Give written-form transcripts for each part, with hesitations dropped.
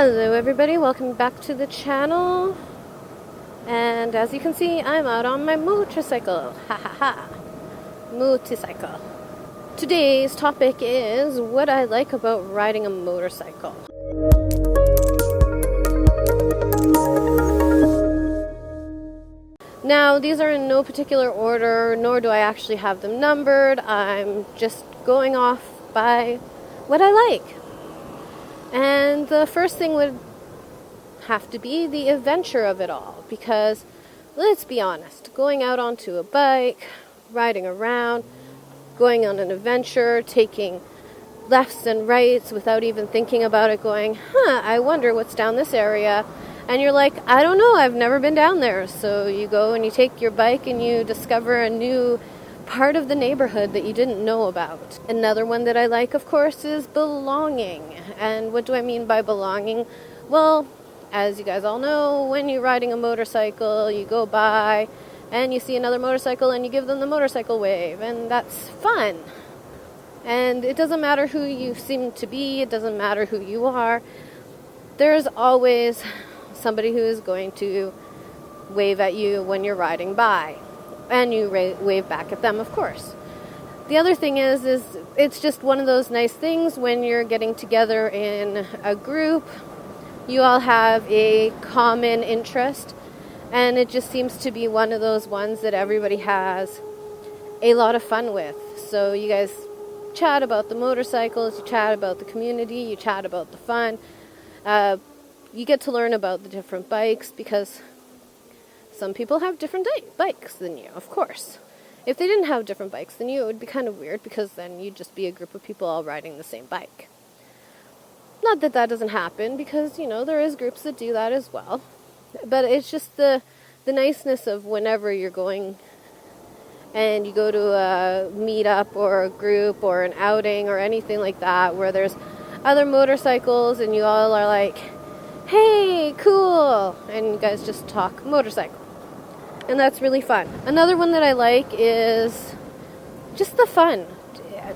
Hello everybody, welcome back to the channel. And as you can see, I'm out on my motorcycle. Ha ha ha. Motorcycle. Today's topic is what I like about riding a motorcycle. Now, these are in no particular order, nor do I actually have them numbered. I'm just going off by what I like. And the first thing would have to be the adventure of it all, because let's be honest, going out onto a bike, riding around, going on an adventure, taking lefts and rights without even thinking about it, going, I wonder what's down this area. And you're like, I don't know, I've never been down there. So you go and you take your bike and you discover a new part of the neighborhood that you didn't know about. Another one that I like, of course, is belonging. And what do I mean by belonging? Well, as you guys all know, when you're riding a motorcycle, you go by and you see another motorcycle and you give them the motorcycle wave, and that's fun. And it doesn't matter who you seem to be, it doesn't matter who you are, there's always somebody who is going to wave at you when you're riding by, and you wave back at them, of course. The other thing is it's just one of those nice things when you're getting together in a group. You all have a common interest, and it just seems to be one of those ones that everybody has a lot of fun with. So you guys chat about the motorcycles, you chat about the community, you chat about the fun. You get to learn about the different bikes, because some people have different bikes than you, of course. If they didn't have different bikes than you, it would be kind of weird, because then you'd just be a group of people all riding the same bike. Not that that doesn't happen, because, there is groups that do that as well. But it's just the niceness of whenever you're going and you go to a meetup or a group or an outing or anything like that, where there's other motorcycles and you all are like, hey, cool, and you guys just talk motorcycle. And that's really fun. Another one that I like is just the fun.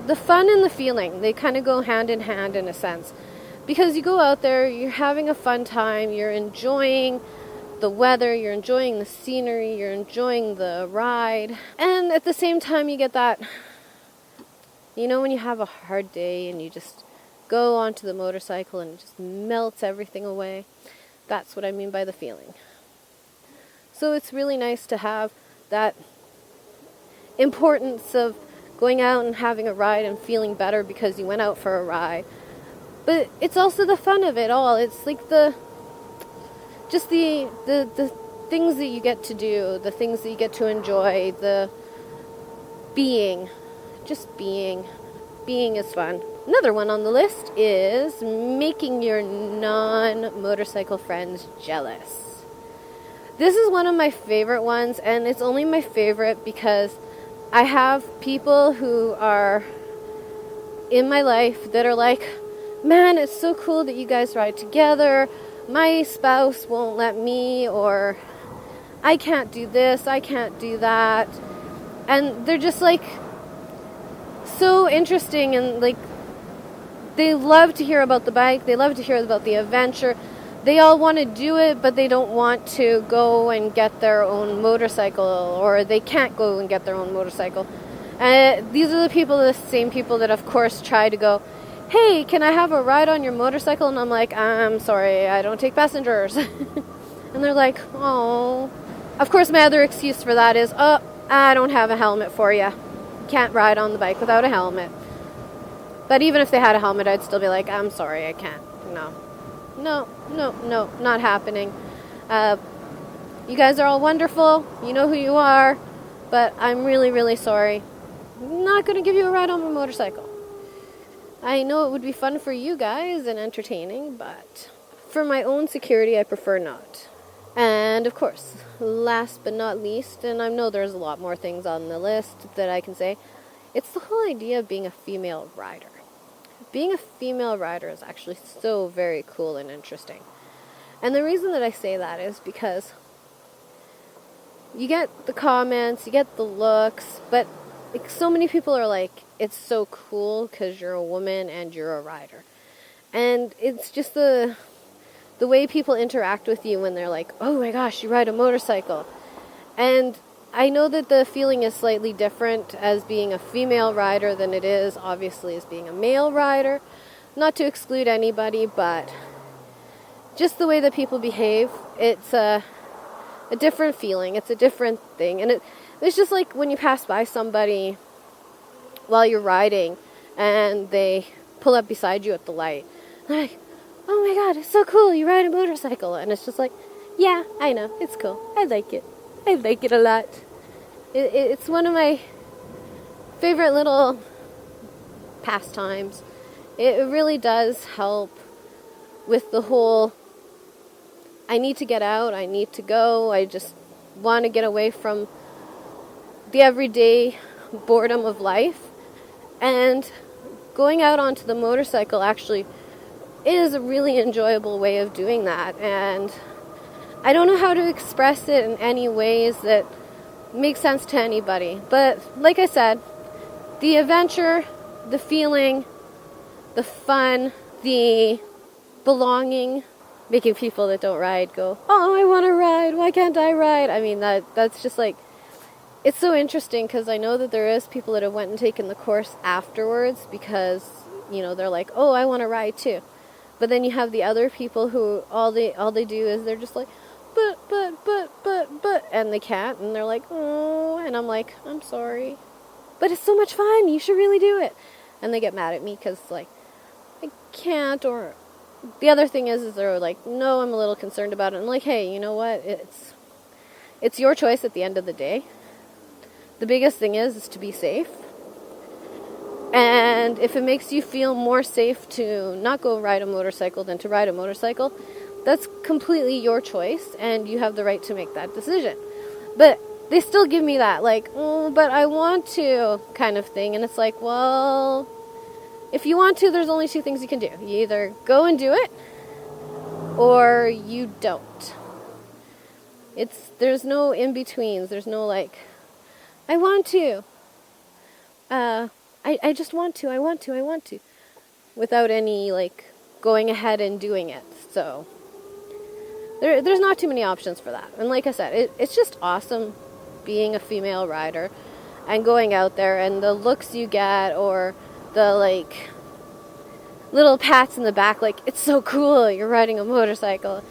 The fun and the feeling, they kind of go hand in hand in a sense. Because you go out there, you're having a fun time, you're enjoying the weather, you're enjoying the scenery, you're enjoying the ride. And at the same time, you get that, when you have a hard day and you just go onto the motorcycle and it just melts everything away. That's what I mean by the feeling. So it's really nice to have that importance of going out and having a ride and feeling better because you went out for a ride. But it's also the fun of it all. It's like the things that you get to do, the things that you get to enjoy, the being. Just being. Being is fun. Another one on the list is making your non-motorcycle friends jealous. This is one of my favorite ones, and it's only my favorite because I have people who are in my life that are like, man, it's so cool that you guys ride together. My spouse won't let me, or I can't do this, I can't do that. And they're just like so interesting, and like they love to hear about the bike, they love to hear about the adventure. They all want to do it, but they don't want to go and get their own motorcycle, or they can't go and get their own motorcycle. These are the same people that, of course, try to go, hey, can I have a ride on your motorcycle? And I'm like, I'm sorry, I don't take passengers. And they're like, oh. Of course, my other excuse for that is, I don't have a helmet for you. Can't ride on the bike without a helmet. But even if they had a helmet, I'd still be like, I'm sorry, I can't. No, not happening. You guys are all wonderful. You know who you are. But I'm really, really sorry. I'm not going to give you a ride on my motorcycle. I know it would be fun for you guys and entertaining, but for my own security, I prefer not. And of course, last but not least, and I know there's a lot more things on the list that I can say, it's the whole idea of being a female rider. Being a female rider is actually so very cool and interesting. And the reason that I say that is because you get the comments, you get the looks, but so many people are like, it's so cool because you're a woman and you're a rider. And it's just the the way people interact with you when they're like, oh my gosh, you ride a motorcycle. And I know that the feeling is slightly different as being a female rider than it is, obviously, as being a male rider. Not to exclude anybody, but just the way that people behave, it's a different feeling. It's a different thing. And it's just like when you pass by somebody while you're riding and they pull up beside you at the light. Like, oh my god, it's so cool, you ride a motorcycle. And it's just like, yeah, I know, it's cool. I like it. I like it a lot. It's one of my favorite little pastimes. It really does help with the whole, I need to get out, I need to go, I just want to get away from the everyday boredom of life. And going out onto the motorcycle actually is a really enjoyable way of doing that. And I don't know how to express it in any ways that make sense to anybody. But like I said, the adventure, the feeling, the fun, the belonging, making people that don't ride go, oh, I want to ride, why can't I ride? I mean, that's just like, it's so interesting because I know that there is people that have went and taken the course afterwards because, you know, they're like, oh, I want to ride too. But then you have the other people who all they do is they're just like, but, and they can't, and they're like, oh, and I'm like, I'm sorry, but it's so much fun, you should really do it. And they get mad at me because, like, I can't, or the other thing is they're like, no, I'm a little concerned about it. I'm like, hey, you know what, it's your choice at the end of the day. The biggest thing is to be safe. And if it makes you feel more safe to not go ride a motorcycle than to ride a motorcycle, that's completely your choice, and you have the right to make that decision. But they still give me that, like, oh, but I want to kind of thing. And it's like, well, if you want to, there's only two things you can do. You either go and do it, or you don't. There's no in-betweens. There's no, like, I want to. I just want to. I want to. Without any, like, going ahead and doing it. So there's not too many options for that. And like I said, it's just awesome being a female rider and going out there, and the looks you get, or the, like, little pats in the back, like, it's so cool, you're riding a motorcycle.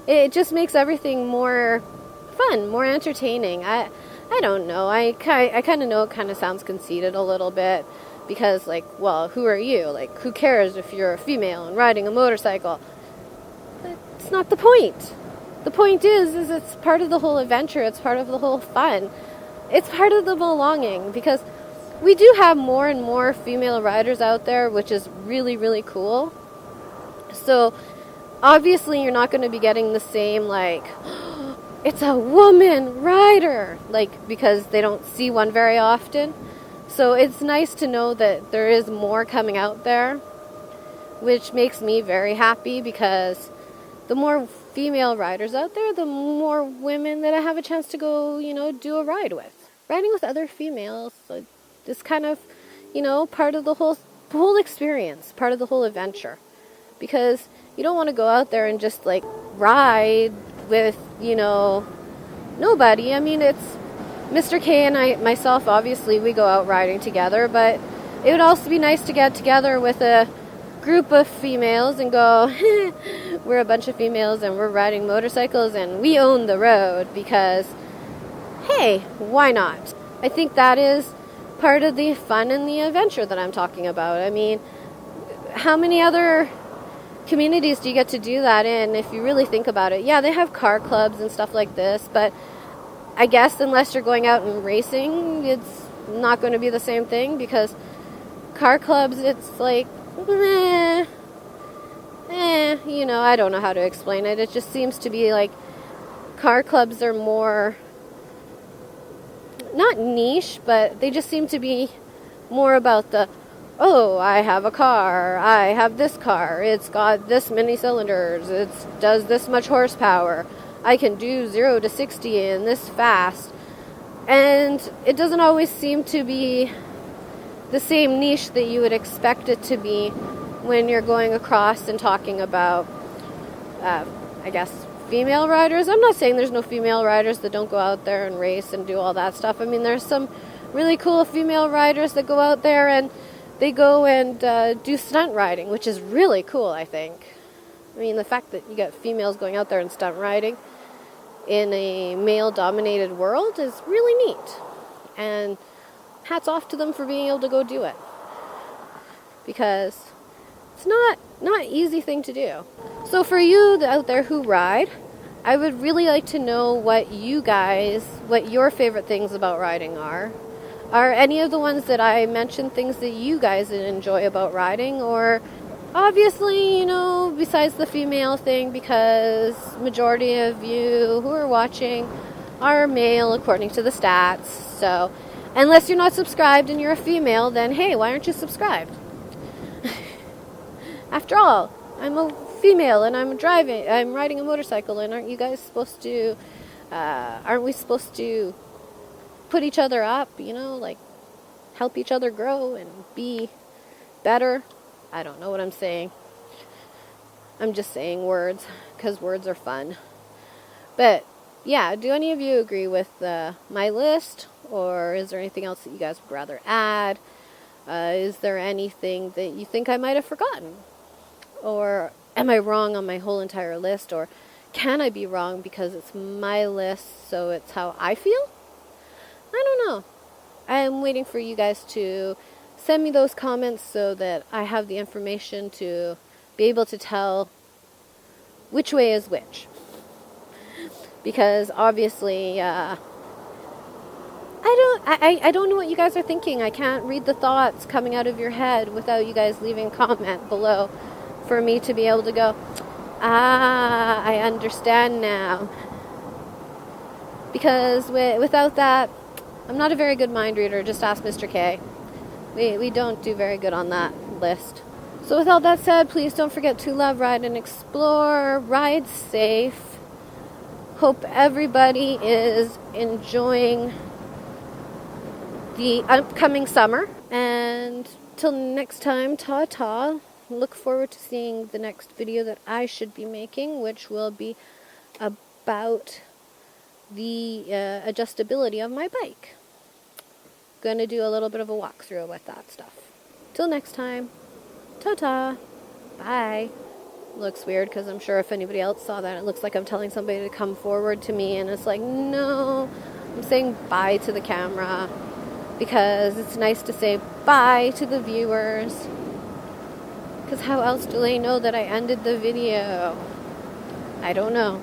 It just makes everything more fun, more entertaining. I don't know. I kind of know it kind of sounds conceited a little bit because, like, well, who are you? Like, who cares if you're a female and riding a motorcycle? But it's not the point. The point is it's part of the whole adventure. It's part of the whole fun. It's part of the belonging, because we do have more and more female riders out there, which is really, really cool. So obviously you're not going to be getting the same, like, it's a woman rider, like, because they don't see one very often. So it's nice to know that there is more coming out there, which makes me very happy, because the more female riders out there, the more women that I have a chance to go, you know, do a ride with. Riding with other females is kind of, you know, part of the whole experience, part of the whole adventure. Because you don't want to go out there and just, like, ride with, you know, nobody. I mean, it's Mr. K and myself, obviously, we go out riding together, but it would also be nice to get together with a group of females and go, we're a bunch of females and we're riding motorcycles and we own the road, because, hey, why not? I think that is part of the fun and the adventure that I'm talking about. I mean, how many other communities do you get to do that in if you really think about it? Yeah, they have car clubs and stuff like this, but I guess unless you're going out and racing, it's not going to be the same thing, because car clubs, it's like, you know, I don't know how to explain it. It just seems to be like car clubs are more, not niche, but they just seem to be more about the, oh, I have a car, I have this car, it's got this many cylinders, it does this much horsepower, I can do 0 to 60 in this fast. And it doesn't always seem to be the same niche that you would expect it to be when you're going across and talking about I guess, female riders. I'm not saying there's no female riders that don't go out there and race and do all that stuff. I mean, there's some really cool female riders that go out there and they go and do stunt riding, which is really cool, I think. I mean, the fact that you got females going out there and stunt riding in a male-dominated world is really neat. And hats off to them for being able to go do it. Because it's not an easy thing to do. So for you out there who ride, I would really like to know what your favorite things about riding are. Are any of the ones that I mentioned things that you guys enjoy about riding? Or obviously, besides the female thing, because majority of you who are watching are male according to the stats. So unless you're not subscribed and you're a female, then hey, why aren't you subscribed? After all, I'm a female and I'm riding a motorcycle, and aren't we supposed to put each other up, help each other grow and be better? I don't know what I'm saying. I'm just saying words, because words are fun. But yeah, do any of you agree with my list, or is there anything else that you guys would rather add? Is there anything that you think I might have forgotten? Or am I wrong on my whole entire list? Or can I be wrong because it's my list, so it's how I feel? I don't know. I'm waiting for you guys to send me those comments so that I have the information to be able to tell which way is which. Because obviously, I don't know what you guys are thinking. I can't read the thoughts coming out of your head without you guys leaving a comment below for me to be able to go, I understand now. Because without that, I'm not a very good mind reader. Just ask Mr. K. We don't do very good on that list. So with all that said, please don't forget to love, ride, and explore. Ride safe. Hope everybody is enjoying the upcoming summer. And till next time, ta-ta. Look forward to seeing the next video that I should be making, which will be about the adjustability of my bike. Gonna do a little bit of a walkthrough with that stuff. Till next time, ta-ta, bye. Looks weird because I'm sure if anybody else saw that, it looks like I'm telling somebody to come forward to me, and it's like, no, I'm saying bye to the camera because it's nice to say bye to the viewers. Because how else do they know that I ended the video? I don't know.